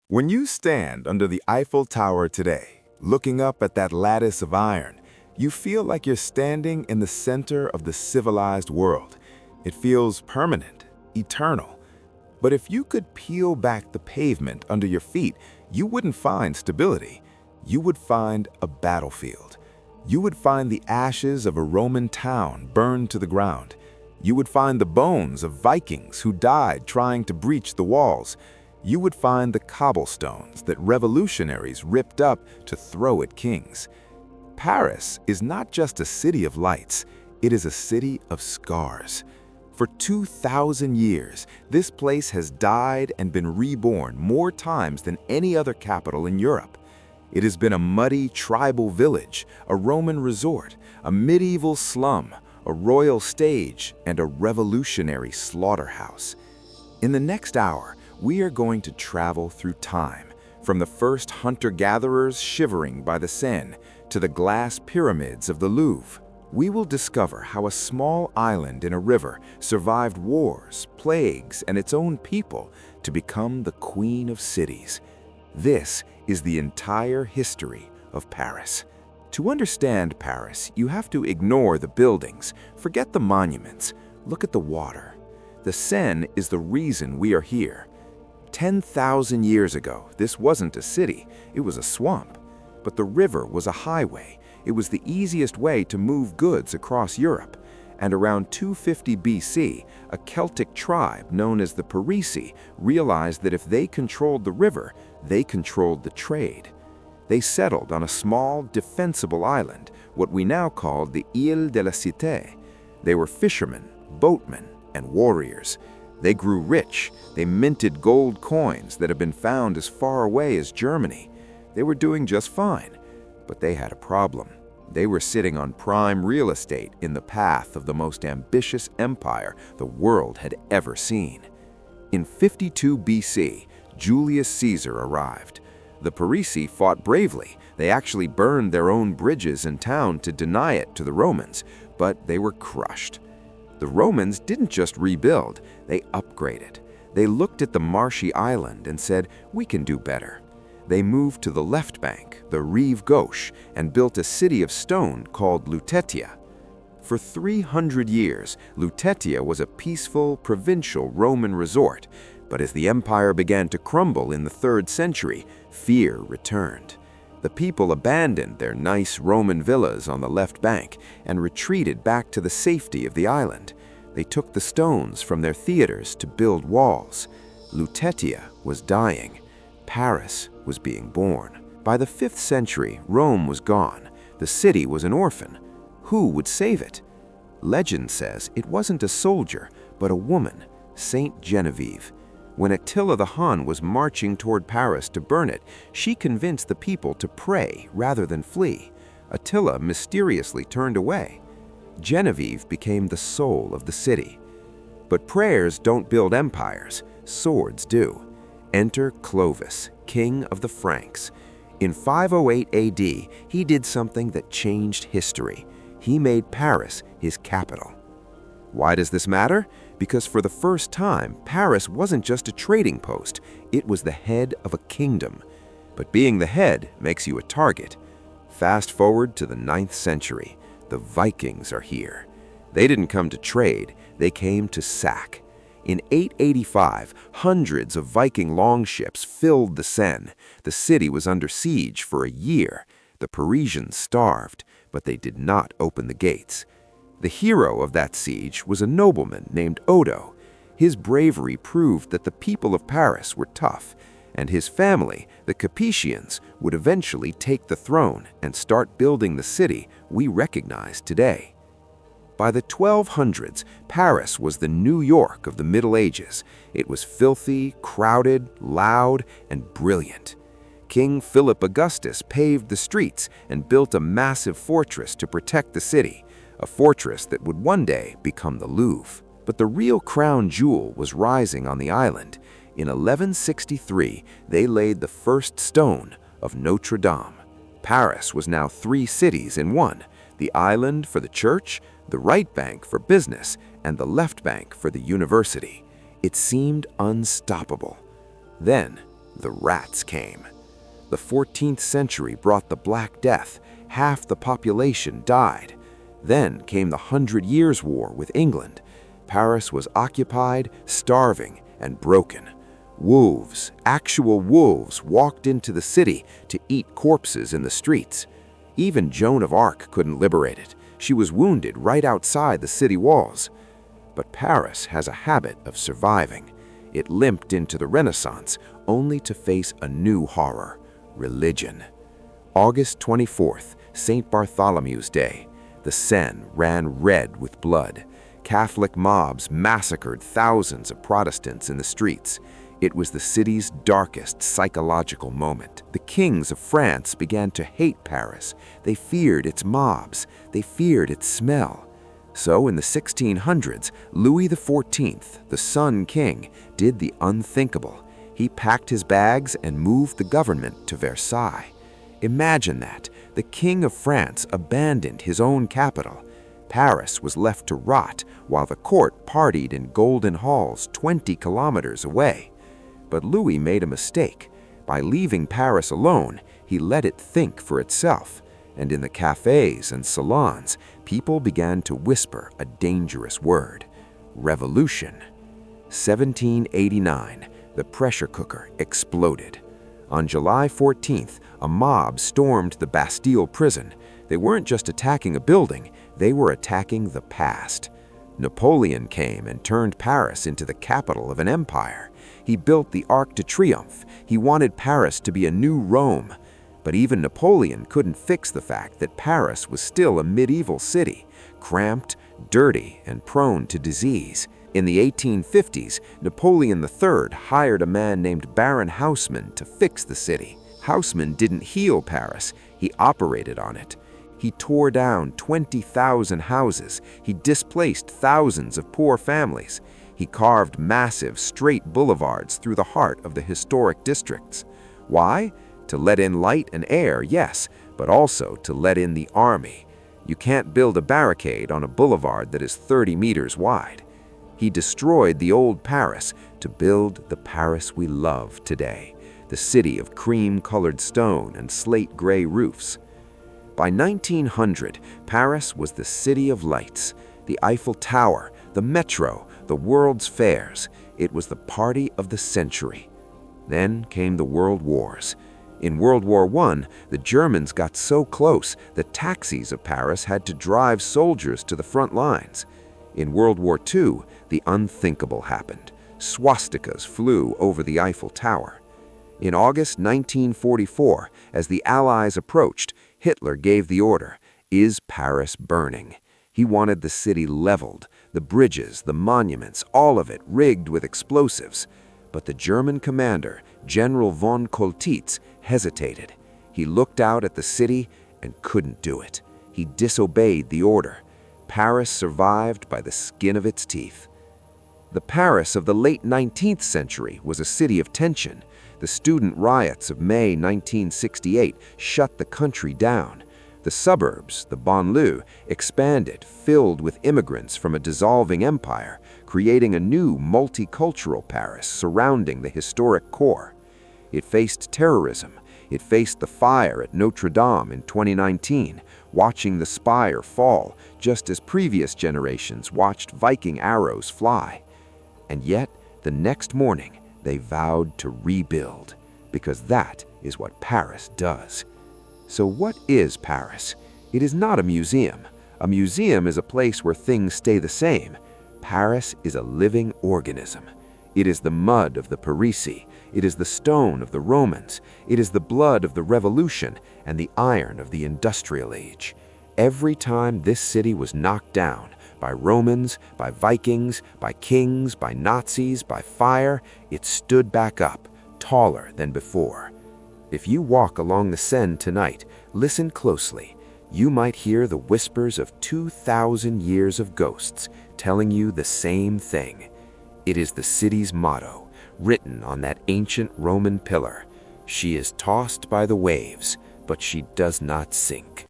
When you stand under the Eiffel Tower today, looking up at that lattice of iron, you feel like you're standing in the center of the civilized world. It feels permanent, eternal. But if you could peel back the pavement under your feet, you wouldn't find stability. You would find a battlefield. You would find the ashes of a Roman town burned to the ground. You would find the bones of Vikings who died trying to breach the walls. You would find the cobblestones that revolutionaries ripped up to throw at kings. Paris is not just a city of lights, it is a city of scars. For 2,000 years, this place has died and been reborn more times than any other capital in Europe. It has been a muddy tribal village, a Roman resort, a medieval slum, a royal stage, and a revolutionary slaughterhouse. In the next hour, we are going to travel through time, from the first hunter-gatherers shivering by the Seine to the glass pyramids of the Louvre. We will discover how a small island in a river survived wars, plagues, and its own people to become the queen of cities. This is the entire history of Paris. To understand Paris, you have to ignore the buildings, forget the monuments, look at the water. The Seine is the reason we are here. 10,000 years ago, this wasn't a city, it was a swamp. But the river was a highway. It was the easiest way to move goods across Europe. And around 250 BC, a Celtic tribe known as the Parisii realized that if they controlled the river, they controlled the trade. They settled on a small, defensible island, what we now call the Île de la Cité. They were fishermen, boatmen, and warriors. They grew rich. They minted gold coins that have been found as far away as Germany. They were doing just fine, but they had a problem. They were sitting on prime real estate in the path of the most ambitious empire the world had ever seen. In 52 BC, Julius Caesar arrived. The Parisii fought bravely. They actually burned their own bridges in town to deny it to the Romans, but they were crushed. The Romans didn't just rebuild, they upgraded. They looked at the marshy island and said, "We can do better." They moved to the left bank, the Rive Gauche, and built a city of stone called Lutetia. For 300 years, Lutetia was a peaceful, provincial Roman resort, but as the empire began to crumble in the 3rd century, fear returned. The people abandoned their nice Roman villas on the left bank and retreated back to the safety of the island. They took the stones from their theaters to build walls. Lutetia was dying. Paris was being born. By the 5th century, Rome was gone. The city was an orphan. Who would save it? Legend says it wasn't a soldier, but a woman, Saint Genevieve. When Attila the Hun was marching toward Paris to burn it, she convinced the people to pray rather than flee. Attila mysteriously turned away. Genevieve became the soul of the city. But prayers don't build empires, swords do. Enter Clovis, king of the Franks. In 508 AD, he did something that changed history. He made Paris his capital. Why does this matter? Because for the first time, Paris wasn't just a trading post, it was the head of a kingdom. But being the head makes you a target. Fast forward to the 9th century. The Vikings are here. They didn't come to trade, they came to sack. In 885, hundreds of Viking longships filled the Seine. The city was under siege for a year. The Parisians starved, but they did not open the gates. The hero of that siege was a nobleman named Odo. His bravery proved that the people of Paris were tough, and his family, the Capetians, would eventually take the throne and start building the city we recognize today. By the 1200s, Paris was the New York of the Middle Ages. It was filthy, crowded, loud, and brilliant. King Philip Augustus paved the streets and built a massive fortress to protect the city, a fortress that would one day become the Louvre. But the real crown jewel was rising on the island. In 1163, they laid the first stone of Notre Dame. Paris was now 3 cities in one, the island for the church, the right bank for business, and the left bank for the university. It seemed unstoppable. Then, the rats came. The 14th century brought the Black Death. Half the population died. Then came the 100 Years' War with England. Paris was occupied, starving, and broken. Wolves, actual wolves, walked into the city to eat corpses in the streets. Even Joan of Arc couldn't liberate it. She was wounded right outside the city walls. But Paris has a habit of surviving. It limped into the Renaissance only to face a new horror: religion. August 24th, St. Bartholomew's Day. The Seine ran red with blood. Catholic mobs massacred thousands of Protestants in the streets. It was the city's darkest psychological moment. The kings of France began to hate Paris. They feared its mobs. They feared its smell. So in the 1600s, Louis XIV, the Sun King, did the unthinkable. He packed his bags and moved the government to Versailles. Imagine that. The King of France abandoned his own capital. Paris was left to rot while the court partied in golden halls 20 kilometers away. But Louis made a mistake. By leaving Paris alone, he let it think for itself. And in the cafes and salons, people began to whisper a dangerous word: revolution. 1789, the pressure cooker exploded. On July 14th, a mob stormed the Bastille prison. They weren't just attacking a building, they were attacking the past. Napoleon came and turned Paris into the capital of an empire. He built the Arc de Triomphe. He wanted Paris to be a new Rome. But even Napoleon couldn't fix the fact that Paris was still a medieval city, cramped, dirty, and prone to disease. In the 1850s, Napoleon III hired a man named Baron Haussmann to fix the city. Haussmann didn't heal Paris, he operated on it. He tore down 20,000 houses. He displaced thousands of poor families. He carved massive, straight boulevards through the heart of the historic districts. Why? To let in light and air, yes, but also to let in the army. You can't build a barricade on a boulevard that is 30 meters wide. He destroyed the old Paris to build the Paris we love today, the city of cream-colored stone and slate-gray roofs. By 1900, Paris was the city of lights, the Eiffel Tower, the metro, the world's fairs. It was the party of the century. Then came the World Wars. In World War I, the Germans got so close that taxis of Paris had to drive soldiers to the front lines. In World War II, the unthinkable happened. Swastikas flew over the Eiffel Tower. In August 1944, as the Allies approached, Hitler gave the order: "Is Paris burning?" He wanted the city leveled, the bridges, the monuments, all of it rigged with explosives. But the German commander, General von Choltitz, hesitated. He looked out at the city and couldn't do it. He disobeyed the order. Paris survived by the skin of its teeth. The Paris of the late 19th century was a city of tension. The student riots of May 1968 shut the country down. The suburbs, the banlieue, expanded, filled with immigrants from a dissolving empire, creating a new multicultural Paris surrounding the historic core. It faced terrorism. It faced the fire at Notre Dame in 2019, watching the spire fall just as previous generations watched Viking arrows fly. And yet, the next morning, they vowed to rebuild, because that is what Paris does. So what is Paris? It is not a museum. A museum is a place where things stay the same. Paris is a living organism. It is the mud of the Parisi. It is the stone of the Romans. It is the blood of the Revolution and the iron of the Industrial Age. Every time this city was knocked down, by Romans, by Vikings, by kings, by Nazis, by fire, it stood back up, taller than before. If you walk along the Seine tonight, listen closely. You might hear the whispers of 2,000 years of ghosts telling you the same thing. It is the city's motto, written on that ancient Roman pillar. She is tossed by the waves, but she does not sink.